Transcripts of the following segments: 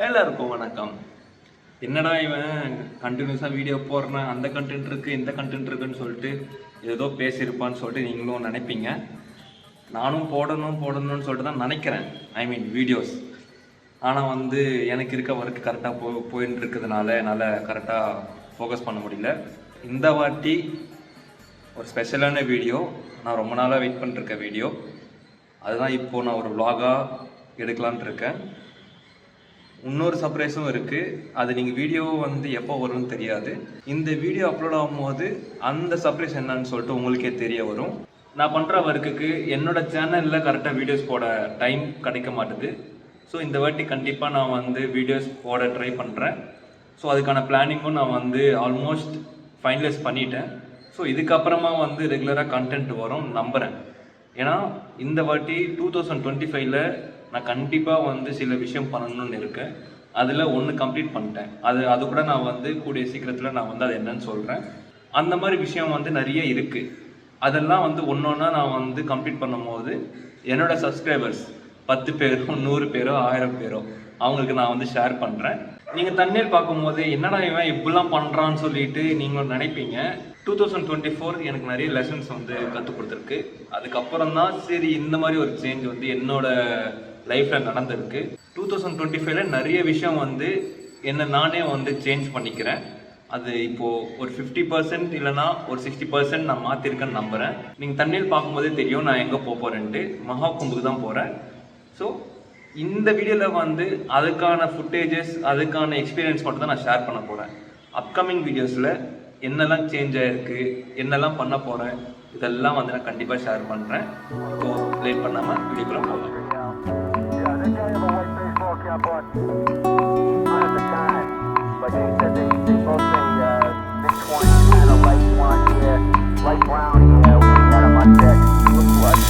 எல்லாருக்கும் வணக்கம். என்னடா இவன் கண்டினியூஸாக வீடியோ போடுறான், அந்த கண்டென்ட் இருக்குது இந்த கண்டென்ட் இருக்குன்னு சொல்லிட்டு ஏதோ பேசியிருப்பான்னு சொல்லிட்டு நீங்களும் நினைப்பீங்க. நானும் போடணும்னு சொல்லிட்டு தான் நினைக்கிறேன், வீடியோஸ். ஆனால் எனக்கு இருக்க ஒர்க் கரெக்டாக போயின்னு இருக்கிறதுனால என்னால் கரெக்டாக ஃபோக்கஸ் பண்ண முடியல. இந்த வாட்டி ஒரு ஸ்பெஷலான வீடியோ, நான் ரொம்ப நாளாக வெயிட் பண்ணிருக்க வீடியோ. அதுதான் இப்போது நான் ஒரு vlog-ஆக எடுக்கலான்ட்டு இருக்கேன். இன்னொரு சர்ப்ரைஸும் இருக்குது. அது நீங்கள் வீடியோ எப்போ வரும்னு தெரியாது. இந்த வீடியோ அப்லோட் ஆகும்போது அந்த சர்ப்ரைஸ் என்னன்னு சொல்லிட்டு உங்களுக்கே தெரிய வரும். நான் பண்ணுற ஒர்க்குக்கு என்னோடய சேனலில் கரெக்டாக வீடியோஸ் போட டைம் கிடைக்க மாட்டுது. ஸோ இந்த வாட்டி கண்டிப்பாக நான் வீடியோஸ் போட ட்ரை பண்ணுறேன். ஸோ அதுக்கான பிளானிங்கும் நான் ஆல்மோஸ்ட் ஃபைனலைஸ் பண்ணிட்டேன். ஸோ இதுக்கப்புறமா ரெகுலராக கண்டென்ட் வரும் நம்புகிறேன். ஏன்னா இந்த வாட்டி 2025ல் நான் கண்டிப்பாக சில விஷயம் பண்ணணும்னு இருக்கேன். அதில் ஒன்று கம்ப்ளீட் பண்ணிட்டேன். அது கூட நான் கூடிய சீக்கிரத்தில் நான் அது என்னன்னு சொல்கிறேன். அந்த மாதிரி விஷயம் நிறைய இருக்குது. அதெல்லாம் ஒன்று ஒன்றா நான் கம்ப்ளீட் பண்ணும்போது என்னோடய சப்ஸ்கிரைபர்ஸ் 10 பேரோ 100 பேரோ 1000 பேரோ அவங்களுக்கு நான் ஷேர் பண்ணுறேன். நீங்கள் தண்ணீர் பார்க்கும்போது என்னடா இவன் இப்படிலாம் பண்ணுறான்னு சொல்லிட்டு நீங்களும் நினைப்பீங்க. 2024 எனக்கு நிறைய லெசன்ஸ் கற்றுக் கொடுத்துருக்கு. அதுக்கப்புறம் தான் சரி இந்த மாதிரி ஒரு சேஞ்ச் என்னோட லைஃப்பில் நடந்திருக்கு. 2025ல நிறைய விஷயம் என்னை நானே சேஞ்ச் பண்ணிக்கிறேன். அது இப்போது ஒரு 50% இல்லைனா ஒரு 60% நான் மாற்றிருக்கேன்னு நம்புகிறேன். நீங்கள் தண்ணீர் பார்க்கும்போதே தெரியும் நான் எங்கே போகிறேன்ட்டு. மகா கும்புக்கு தான் போகிறேன். ஸோ இந்த வீடியோவில் அதுக்கான ஃபுட்டேஜஸ், அதுக்கான எக்ஸ்பீரியன்ஸ் மட்டும் தான் நான் ஷேர் பண்ண போகிறேன். அப்கமிங் வீடியோஸில் என்னெல்லாம் சேஞ்ச் ஆகிருக்கு, என்னெல்லாம் பண்ண போகிறேன், இதெல்லாம் நான் கண்டிப்பாக ஷேர் பண்ணுறேன். ஸோ லேட் பண்ணாமல் வீடியோக்குள்ளே போகலாம். But not at the time. But they said they both say mid-20s, kind of light blonde hair, light brown hair. We had a mustache. Looks like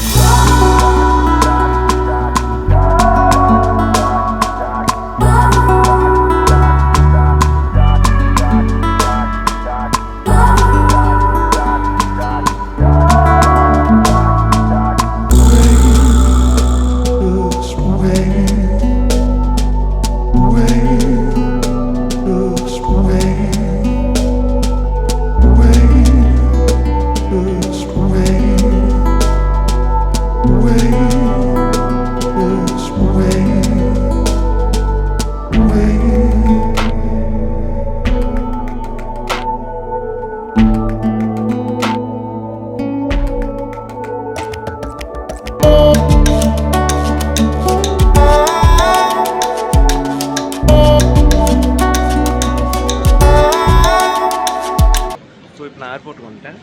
ஏர்போர்ட்டுக்கு வந்துட்டேன்.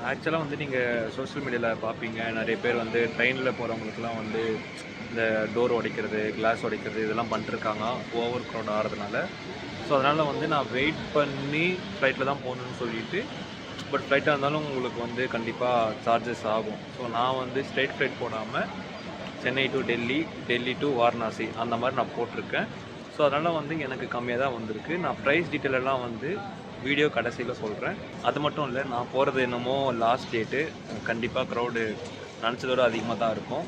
ஆக்சுவலாக நீங்கள் சோஷியல் மீடியாவில் பார்ப்பீங்க, நிறைய பேர் ட்ரெயினில் போகிறவங்களுக்குலாம் இந்த டோர் உடைக்கிறது, கிளாஸ் உடைக்கிறது இதெல்லாம் பண்ணிட்டுருக்காங்க ஓவர் க்ரௌட் ஆகிறதுனால. ஸோ அதனால் நான் வெயிட் பண்ணி ஃப்ளைட்டில் தான் போகணுன்னு சொல்லிட்டு, பட் ஃப்ளைட்டாக இருந்தாலும் உங்களுக்கு கண்டிப்பாக சார்ஜஸ் ஆகும். ஸோ நான் ஸ்ட்ரெயிட் ஃப்ளைட் போடாமல் சென்னை டு டெல்லி, டெல்லி டு வாரணாசி அந்த மாதிரி நான் போட்டிருக்கேன். ஸோ அதனால் எனக்கு கம்மியாக தான் வந்திருக்கு. நான் ப்ரைஸ் டீட்டெயிலெல்லாம் வீடியோ கடைசியில் சொல்கிறேன். அது மட்டும் இல்லை, நான் போகிறது என்னமோ லாஸ்ட் டேட்டு, கண்டிப்பாக க்ரௌடு நினச்சதோடு அதிகமாக தான் இருக்கும்.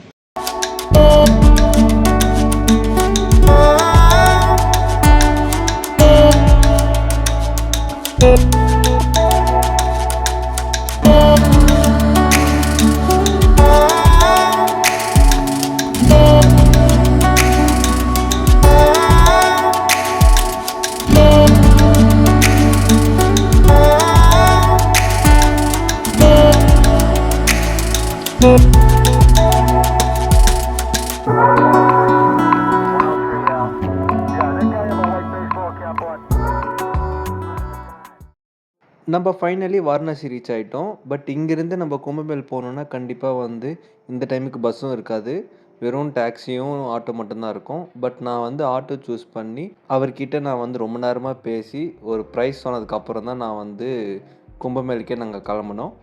நம்ம ஃபைனலி வாரணாசி ரீச் ஆகிட்டோம். பட் இங்கேருந்து நம்ம கும்பமேல் போகணுன்னா கண்டிப்பாக இந்த டைமுக்கு பஸ்ஸும் இருக்காது. வெறும் டாக்ஸியும் ஆட்டோ மட்டும்தான் இருக்கும். பட் நான் ஆட்டோ சூஸ் பண்ணி அவர்கிட்ட நான் ரொம்ப நேரமாக பேசி ஒரு ப்ரைஸ் சொன்னதுக்கப்புறம் தான் நான் கும்பமேலுக்கே நாங்கள் கிளம்புனோம்.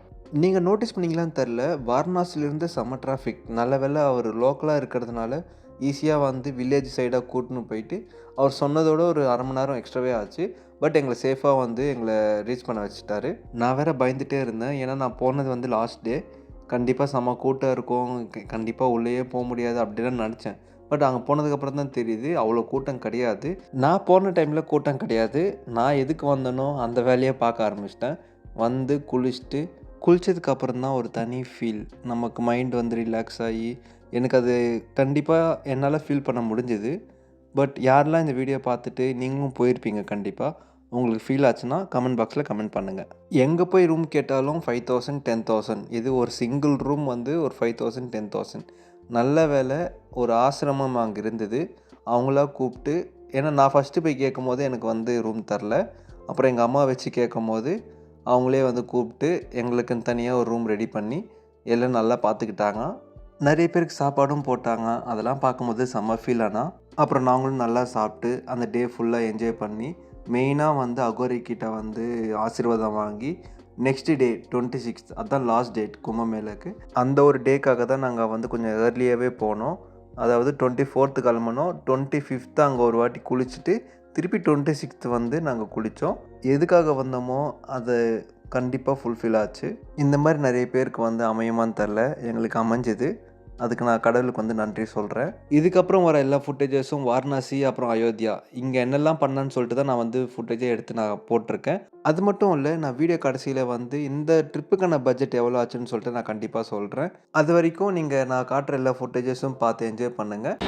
நீங்கள் நோட்டீஸ் பண்ணிங்களான்னு தெரில, வாரணாசிலேருந்து செம்ம டிராஃபிக். நல்ல வேளை அவர் லோக்கலாக இருக்கிறதுனால ஈஸியாக வில்லேஜ் சைடாக கூட்டின்னு போயிட்டு அவர் சொன்னதோட ஒரு அரை மணி நேரம் எக்ஸ்ட்ராவே ஆச்சு. பட் எங்களை சேஃபாக எங்களை ரீச் பண்ண வச்சுட்டாரு. நான் வேறு பயந்துகிட்டே இருந்தேன். ஏன்னா நான் போனது லாஸ்ட் டே. கண்டிப்பாக செம்ம கூட்டம் இருக்கும், கண்டிப்பாக உள்ளேயே போக முடியாது அப்படிலாம் நினச்சேன். பட் அங்கே போனதுக்கப்புறம் தான் தெரியுது அவ்வளோ கூட்டம் கிடையாது. நான் போன டைமில் கூட்டம் கிடையாது. நான் எதுக்கு வந்தேனோ அந்த வேலையை பார்க்க ஆரம்பிச்சிட்டேன். வந்து குளித்ததுக்கப்புறம் தான் ஒரு தனி ஃபீல். நமக்கு மைண்ட் வந்து ரிலாக்ஸ் ஆகி எனக்கு அது கண்டிப்பாக என்னால் ஃபீல் பண்ண முடிஞ்சுது. பட் யாரெல்லாம் இந்த வீடியோ பார்த்துட்டு நீங்களும் போயிருப்பீங்க கண்டிப்பாக. உங்களுக்கு ஃபீல் ஆச்சுன்னா கமெண்ட் பாக்ஸில் கமெண்ட் பண்ணுங்கள். எங்கே போய் ரூம் கேட்டாலும் 5000 10,000. இது ஒரு சிங்கிள் ரூம் வந்து ஒரு 5000 10,000. நல்ல வேலை ஒரு ஆசிரமம் அங்கே இருந்தது. அவங்களா கூப்பிட்டு, ஏன்னா நான் ஃபஸ்ட்டு போய் கேட்கும்போது எனக்கு வந்து ரூம் தரல. அப்புறம் எங்கள் அம்மா வச்சு கேட்கும்போது அவங்களே வந்து கூப்பிட்டு எங்களுக்குன்னு தனியாக ஒரு ரூம் ரெடி பண்ணி எல்லாம் நல்லா பார்த்துக்கிட்டாங்க. நிறைய பேருக்கு சாப்பாடும் போட்டாங்க. அதெல்லாம் பார்க்கும்போது செம்ம ஃபீல் ஆனால். அப்புறம் நாங்களும் நல்லா சாப்பிட்டு அந்த டே ஃபுல்லாக என்ஜாய் பண்ணி மெயினாக வந்து அகோரி கிட்ட வந்து ஆசீர்வாதம் வாங்கி நெக்ஸ்ட் டே 26th அதுதான் லாஸ்ட் டேட் கும்பமேளாக்கு. அந்த ஒரு டேக்காக தான் நாங்கள் வந்து கொஞ்சம் ஏர்லியாகவே போனோம். அதாவது 24th கிளம்புனோம். 25th அங்கே ஒரு வாட்டி குளிச்சுட்டு திருப்பி 26th வந்து நாங்கள் குளித்தோம். எதுக்காக வந்தோமோ அது கண்டிப்பாக ஃபுல்ஃபில் ஆச்சு. இந்த மாதிரி நிறைய பேருக்கு வந்து அமையுமான்னு தெரில, எங்களுக்கு அமைஞ்சது. அதுக்கு நான் கடவுளுக்கு வந்து நன்றி சொல்கிறேன். இதுக்கப்புறம் வர எல்லா ஃபுட்டேஜஸும் வாரணாசி அப்புறம் அயோத்தியா இங்கே என்னெல்லாம் பண்ணேன்னு சொல்லிட்டு தான் நான் வந்து ஃபுட்டேஜே எடுத்து நான் போட்டிருக்கேன். அது மட்டும் இல்லை, நான் வீடியோ கடைசியில் வந்து இந்த ட்ரிப்புக்கான பட்ஜெட் எவ்வளோ ஆச்சுன்னு சொல்லிட்டு நான் கண்டிப்பாக சொல்கிறேன். அது வரைக்கும் நீங்கள் நான் காட்டுற எல்லா ஃபுட்டேஜஸும் பார்த்து என்ஜாய் பண்ணுங்கள்.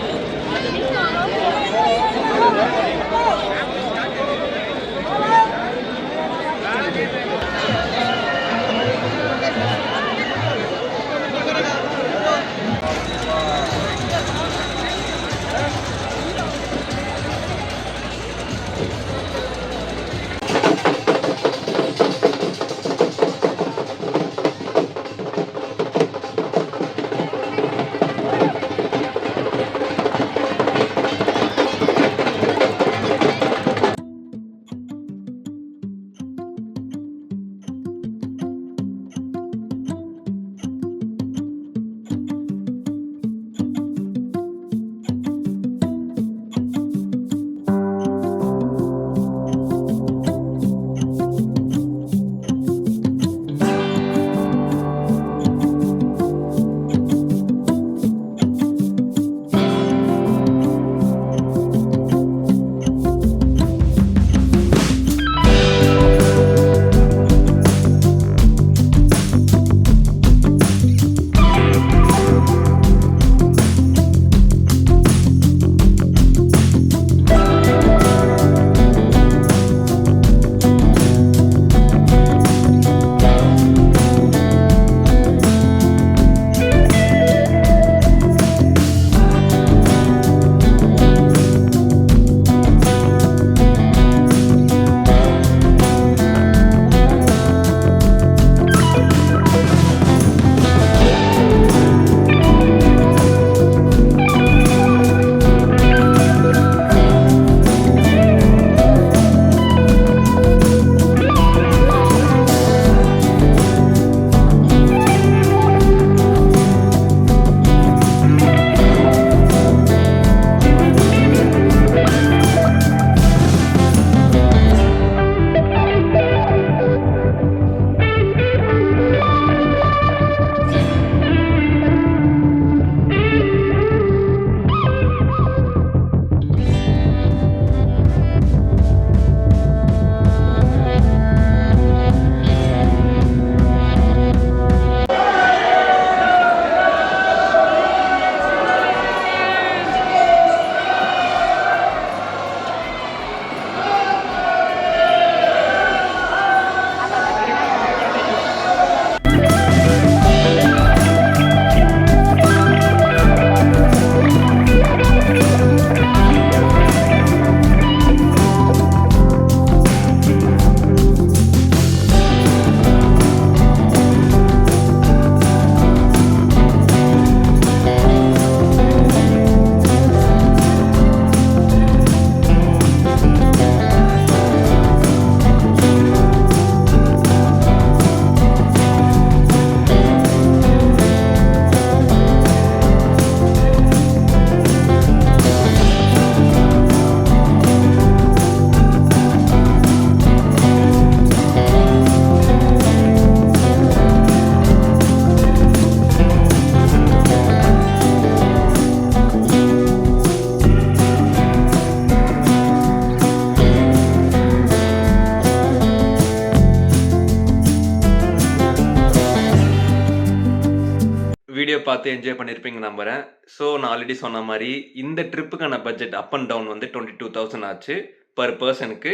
வீடியோ பார்த்து என்ஜாய் பண்ணியிருப்பீங்க நம்புகிறேன். ஸோ நான் ஆல்ரெடி சொன்ன மாதிரி இந்த ட்ரிப்புக்கான பட்ஜெட் அப் அண்ட் டவுன் வந்து 22,000 ஆச்சு பர் பர்சனுக்கு.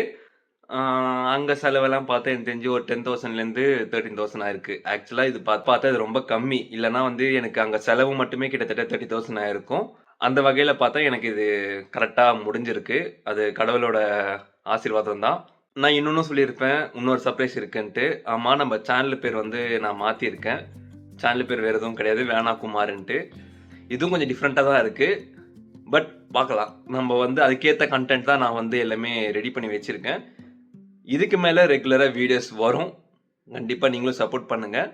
அங்கே செலவெல்லாம் பார்த்தா எனக்கு தெரிஞ்சு ஒரு 10,000லேருந்து 13,000 ஆயிருக்கு. ஆக்சுவலாக இது பார்த்தா இது ரொம்ப கம்மி. இல்லைனா வந்து எனக்கு அங்கே செலவு மட்டுமே கிட்டத்தட்ட 30,000 ஆயிருக்கும். அந்த வகையில் பார்த்தா எனக்கு இது கரெக்டாக முடிஞ்சிருக்கு. அது கடவுளோட ஆசீர்வாதம் தான். நான் இன்னொன்னும் சொல்லியிருப்பேன், இன்னொரு சர்ப்ரைஸ் இருக்குன்ட்டு. ஆமாம், நம்ம சேனல் பேர் வந்து நான் மாற்றிருக்கேன். சேனல் பேர் வேறு எதுவும் கிடையாது, வேணா குமார்ன்ட்டு. இதுவும் கொஞ்சம் டிஃப்ரெண்ட்டாக தான் இருக்குது. பட் பார்க்கலாம். நம்ம வந்து அதுக்கேற்ற கண்டென்ட் தான் நான் வந்து எல்லாமே ரெடி பண்ணி வச்சுருக்கேன். இதுக்கு மேலே ரெகுலராக வீடியோஸ் வரும். கண்டிப்பாக நீங்களும் சப்போர்ட் பண்ணுங்கள்.